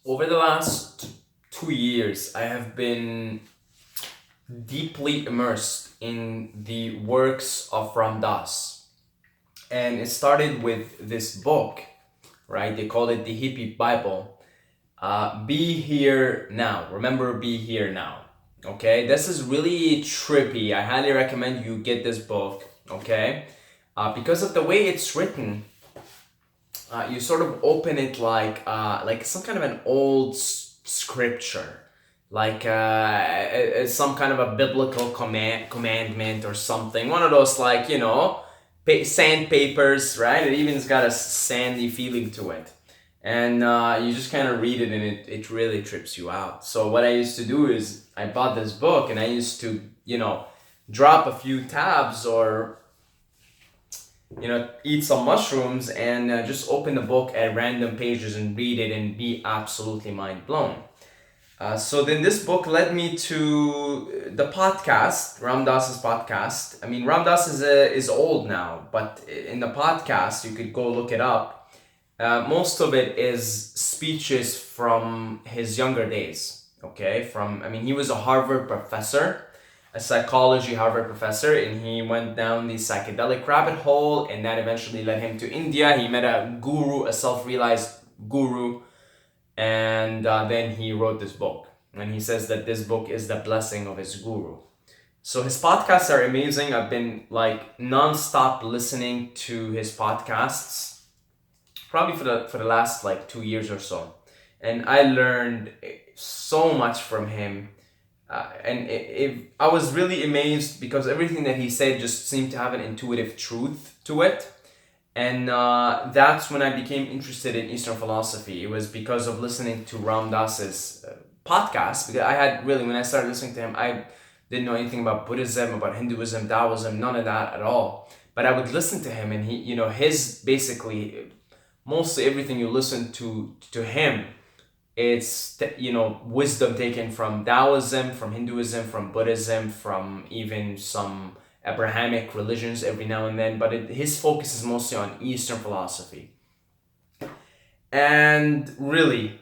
Over the last 2 years, I have been deeply immersed in the works of Ram Dass. And it started with this book, right? They call it the Hippie Bible. Be Here Now. Remember, be here now. Okay, this is really trippy. I highly recommend you get this book, okay? Because of the way it's written, you sort of open it like some kind of an old scripture, like some kind of a biblical commandment or something. One of those sandpapers, right? It even's got a sandy feeling to it. And you just kind of read it and it really trips you out. So what I used to do is I bought this book and I used to, drop a few tabs or eat some mushrooms and just open the book at random pages and read it and be absolutely mind blown. So then this book led me to the podcast, Ram Dass's podcast. I mean, Ram Dass is old now, but in the podcast, you could go look it up. Most of it is speeches from his younger days. Okay, he was a Harvard professor, a psychology Harvard professor, and he went down the psychedelic rabbit hole, and that eventually led him to India. He met a guru, a self-realized guru, and then he wrote this book. And he says that this book is the blessing of his guru. So his podcasts are amazing. I've been non-stop listening to his podcasts, probably for the last 2 years or so. And I learned so much from him. I was really amazed because everything that he said just seemed to have an intuitive truth to it. And that's when I became interested in Eastern philosophy. It was because of listening to Ram Dass's podcast. Because when I started listening to him, I didn't know anything about Buddhism, about Hinduism, Taoism, none of that at all. But I would listen to him and his basically, mostly everything you listen to him, it's wisdom taken from Taoism, from Hinduism, from Buddhism, from even some Abrahamic religions every now and then, but his focus is mostly on Eastern philosophy. And really,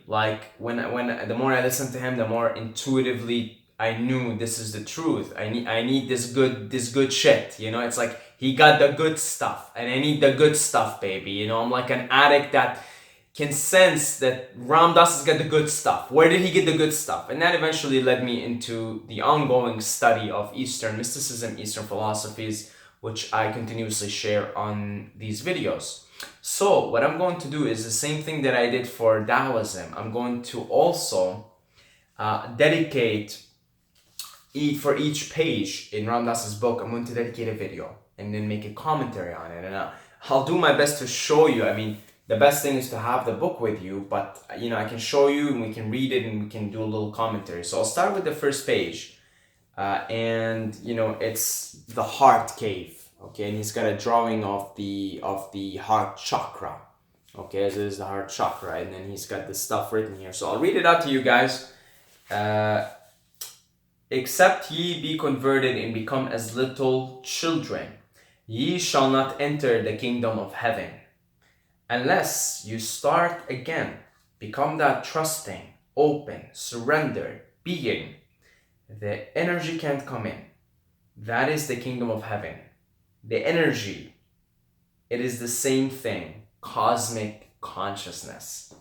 when the more I listened to him, the more intuitively I knew this is the truth. I need this good shit. It's like he got the good stuff, and I need the good stuff, baby. I'm like an addict that can sense that Ram Dass has got the good stuff. Where did he get the good stuff? And that eventually led me into the ongoing study of Eastern mysticism, Eastern philosophies, which I continuously share on these videos. So what I'm going to do is the same thing that I did for Taoism. I'm going to also dedicate for each page in Ram Dass's book, I'm going to dedicate a video and then make a commentary on it. And I'll do my best to show you. The best thing is to have the book with you, but I can show you and we can read it and we can do a little commentary. So I'll start with the first page, and it's the heart cave. Okay, and he's got a drawing of the heart chakra. Okay, so this is the heart chakra, and then he's got this stuff written here. So I'll read it out to you guys. Except ye be converted and become as little children, ye shall not enter the kingdom of heaven. Unless you start again, become that trusting, open, surrendered being, the energy can't come in. That is the kingdom of heaven. The energy, it is the same thing, cosmic consciousness.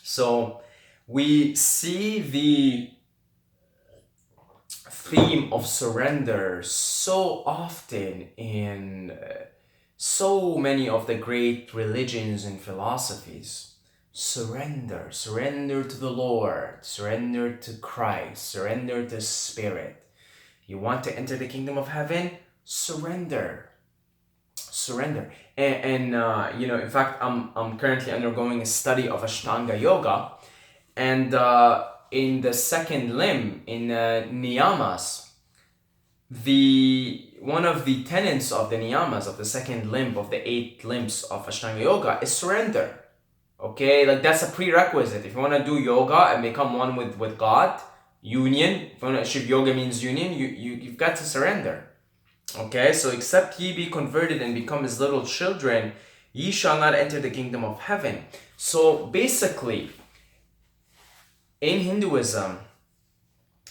So we see the theme of surrender so often in so many of the great religions and philosophies. Surrender to the Lord, surrender to Christ, surrender to Spirit. You want to enter the kingdom of heaven? Surrender. And in fact, I'm currently undergoing a study of Ashtanga Yoga, and in the second limb, in niyamas, one of the tenets of the niyamas, of the second limb of the 8 limbs of Ashtanga Yoga, is surrender. Okay, that's a prerequisite. If you want to do yoga and become one with God, union, Shiv Yoga means union, you've got to surrender. Okay, so except ye be converted and become as little children, ye shall not enter the kingdom of heaven. So basically, in Hinduism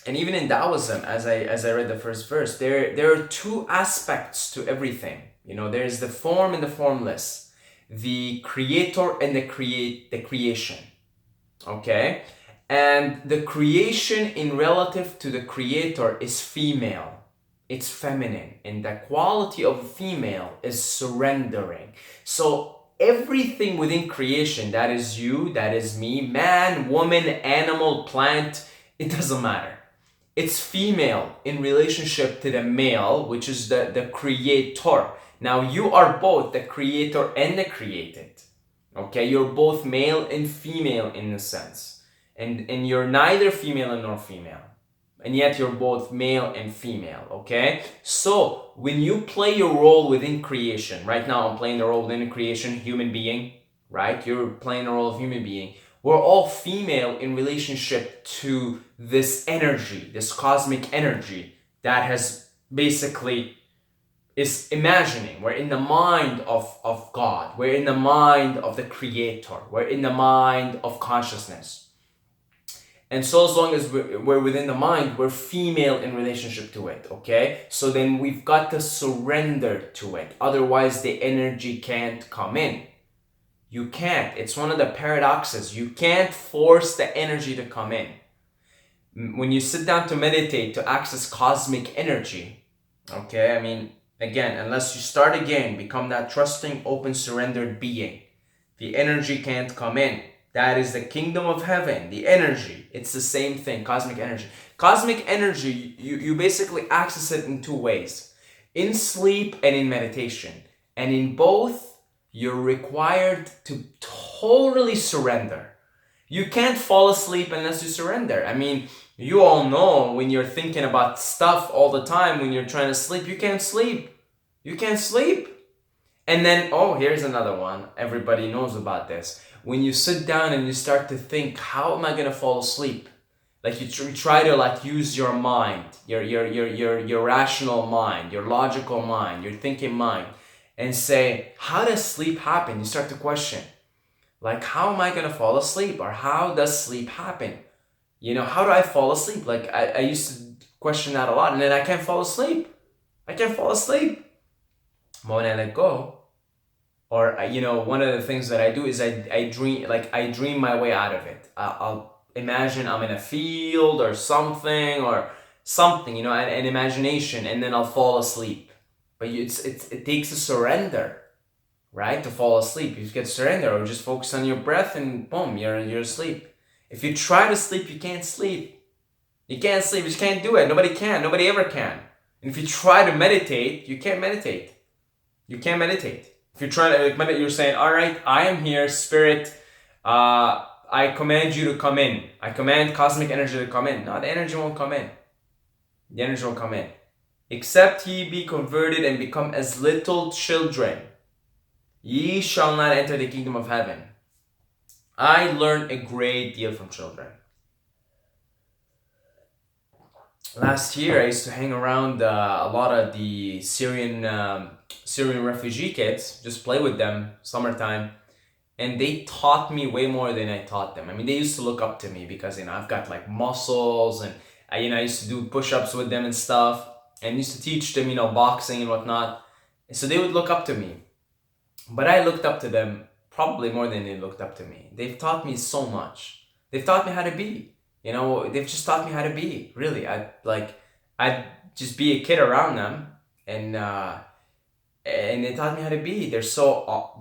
and even in Taoism, as I read the first verse, there are two aspects to everything. There's the form and the formless, the creator and the creation. Okay? And the creation in relative to the creator is female. It's feminine. And the quality of female is surrendering. So everything within creation, that is you, that is me, man, woman, animal, plant, it doesn't matter. It's female in relationship to the male, which is the creator. Now you are both the creator and the created. Okay, you're both male and female in a sense. And you're neither female nor female. And yet you're both male and female, okay? So when you play your role within creation, right now I'm playing the role within creation, human being, right? You're playing the role of human being. We're all female in relationship to this energy, this cosmic energy that has basically is imagining. We're in the mind of God. We're in the mind of the creator. We're in the mind of consciousness. And so as long as we're within the mind, we're female in relationship to it, okay? So then we've got to surrender to it. Otherwise, the energy can't come in. You can't. It's one of the paradoxes. You can't force the energy to come in. When you sit down to meditate, to access cosmic energy, okay? I mean, again, unless you start again, become that trusting, open, surrendered being, the energy can't come in. That is the kingdom of heaven, the energy. It's the same thing, cosmic energy. Cosmic energy, you basically access it in two ways. In sleep and in meditation. And in both, you're required to totally surrender. You can't fall asleep unless you surrender. I mean, you all know when you're thinking about stuff all the time, when you're trying to sleep, you can't sleep. You can't sleep. And then, here's another one. Everybody knows about this. When you sit down and you start to think, how am I going to fall asleep? Like you try to use your mind, your rational mind, your logical mind, your thinking mind, and say, how does sleep happen? You start to question, like, how am I going to fall asleep? Or how does sleep happen? How do I fall asleep? Like I used to question that a lot, and then I can't fall asleep. I can't fall asleep. But when I let go, or one of the things that I do is I dream my way out of it. I'll imagine I'm in a field or something, an imagination, and then I'll fall asleep. But it takes a surrender, right, to fall asleep. You get surrender, or just focus on your breath, and boom, you're asleep. If you try to sleep, you can't sleep. You can't sleep. You just can't do it. Nobody can. Nobody ever can. And if you try to meditate, you can't meditate. You can't meditate. If you're trying to meditate, you're saying, all right, I am here, spirit. I command you to come in. I command cosmic energy to come in. No, the energy won't come in. The energy won't come in. Except ye be converted and become as little children, ye shall not enter the kingdom of heaven. I learned a great deal from children. Last year, I used to hang around a lot of the Syrian refugee kids, just play with them, summertime, and they taught me way more than I taught them. I mean, they used to look up to me because, I've got muscles, and I used to do push-ups with them and stuff, and used to teach them, boxing and whatnot. And so they would look up to me. But I looked up to them probably more than they looked up to me. They've taught me so much. They've taught me how to be. They've just taught me how to be. Really, I'd just be a kid around them, and they taught me how to be. They're so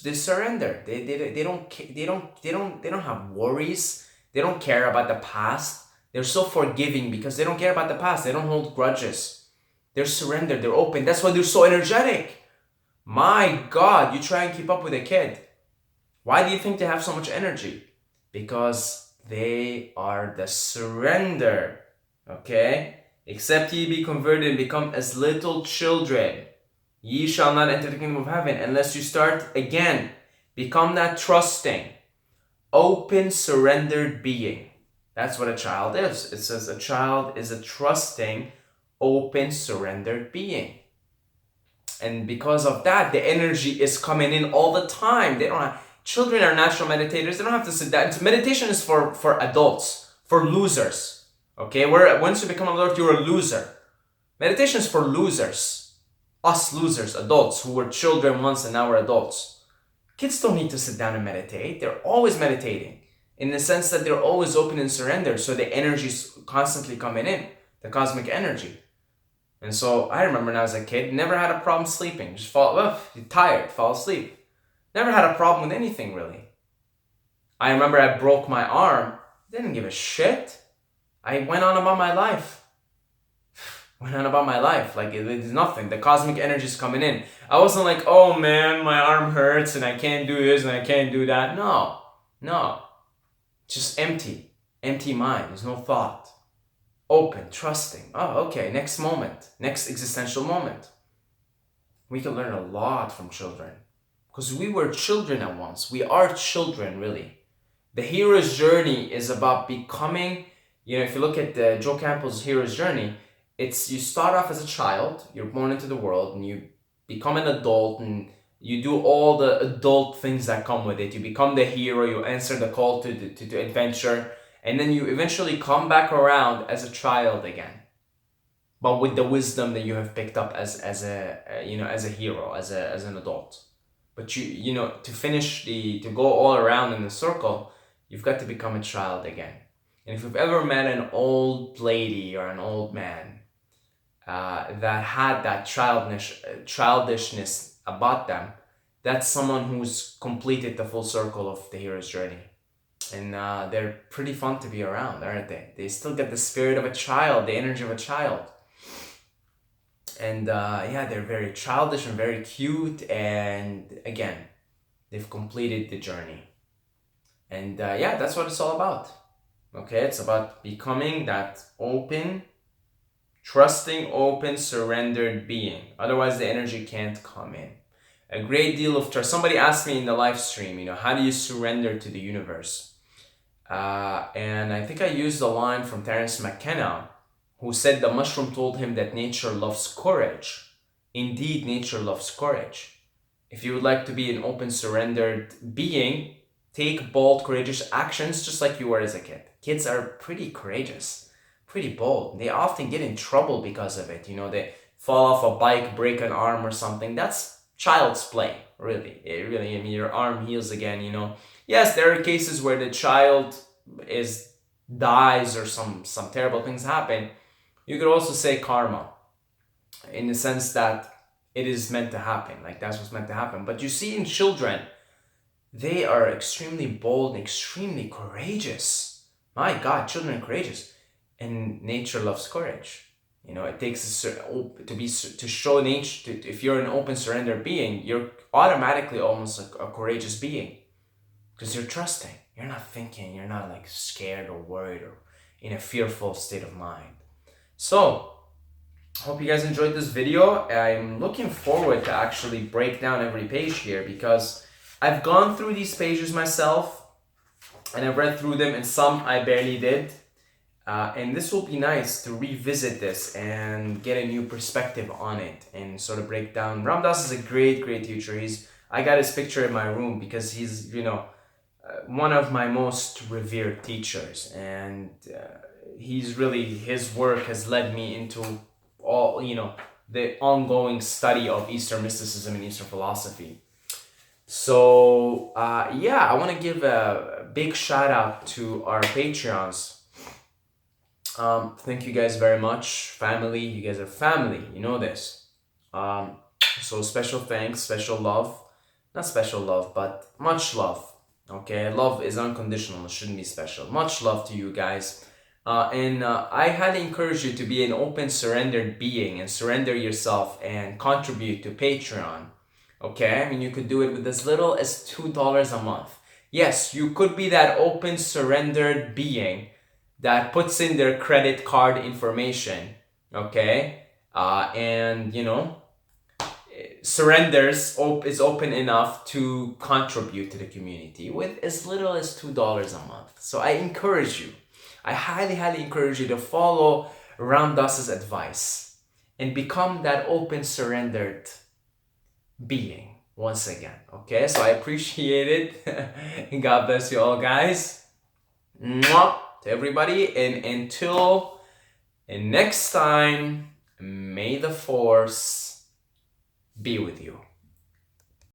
they surrender. They don't have worries. They don't care about the past. They're so forgiving because they don't care about the past. They don't hold grudges. They're surrendered. They're open. That's why they're so energetic. My God, you try and keep up with a kid. Why do you think they have so much energy? Because they are the surrender. Okay? Except ye be converted and become as little children, ye shall not enter the kingdom of heaven. Unless you start again. Become that trusting, open, surrendered being. That's what a child is. It says a child is a trusting, open, surrendered being. And because of that, the energy is coming in all the time. Children are natural meditators. They don't have to sit down. Meditation is for adults, for losers. Okay, where once you become an adult, you're a loser. Meditation is for losers. Us losers, adults who were children once and now we're adults. Kids don't need to sit down and meditate. They're always meditating in the sense that they're always open and surrendered. So the energy's constantly coming in, the cosmic energy. And so I remember when I was a kid, never had a problem sleeping. Just tired, fall asleep. Never had a problem with anything really. I remember I broke my arm. Didn't give a shit. I went on about my life. Like it's nothing. The cosmic energy is coming in. I wasn't like, oh man, my arm hurts and I can't do this and I can't do that. No. Just empty mind. There's no thought. Open, trusting. Oh, okay, next moment, next existential moment. We can learn a lot from children because we were children at once. We are children, really. The hero's journey is about becoming, if you look at Joe Campbell's hero's journey, it's you start off as a child, you're born into the world, and you become an adult, and you do all the adult things that come with it. You become the hero, you answer the call to adventure, and then you eventually come back around as a child again, but with the wisdom that you have picked up as a hero, as an adult. But to go all around in the circle, you've got to become a child again. And if you've ever met an old lady or an old man that had that childishness about them, that's someone who's completed the full circle of the hero's journey. And they're pretty fun to be around, aren't they? They still get the spirit of a child, the energy of a child. And they're very childish and very cute. And again, they've completed the journey. And that's what it's all about. Okay, it's about becoming that open, trusting, open, surrendered being. Otherwise, the energy can't come in. A great deal of trust. Somebody asked me in the live stream, how do you surrender to the universe? And I think I used the line from Terence McKenna, who said the mushroom told him that nature loves courage. Indeed, nature loves courage. If you would like to be an open, surrendered being, take bold, courageous actions just like you were as a kid. Kids are pretty courageous, pretty bold. They often get in trouble because of it. They fall off a bike, break an arm or something. That's child's play, really. Your arm heals again, Yes, there are cases where the child dies or some terrible things happen. You could also say karma, in the sense that it is meant to happen. Like that's what's meant to happen. But you see in children, they are extremely bold and extremely courageous. My God, children are courageous. And nature loves courage. It takes to show nature. If you're an open, surrender being, you're automatically almost a courageous being. Because you're trusting. You're not thinking. You're not like scared or worried or in a fearful state of mind. So, hope you guys enjoyed this video. I'm looking forward to actually break down every page here because I've gone through these pages myself and I've read through them, and some I barely did. And this will be nice to revisit this and get a new perspective on it and sort of break down. Ram Dass is a great teacher. I got his picture in my room because he's, one of my most revered teachers, and his work has led me into all, the ongoing study of Eastern mysticism and Eastern philosophy. So, I want to give a big shout out to our Patreons. Thank you guys very much. Family, you guys are family, you know this. So special thanks, special love. Not special love, but much love. Okay, love is unconditional, it shouldn't be special. Much love to you guys. And I highly encourage you to be an open, surrendered being and surrender yourself and contribute to Patreon. Okay, you could do it with as little as $2 a month. Yes, you could be that open, surrendered being that puts in their credit card information, okay, and surrenders, is open enough to contribute to the community with as little as $2 a month. So I highly encourage you to follow Ram Dass's advice and become that open, surrendered being. once again. Okay, so I appreciate it. God bless you all, guys. Mwah, to everybody, and until next time, may the force be with you.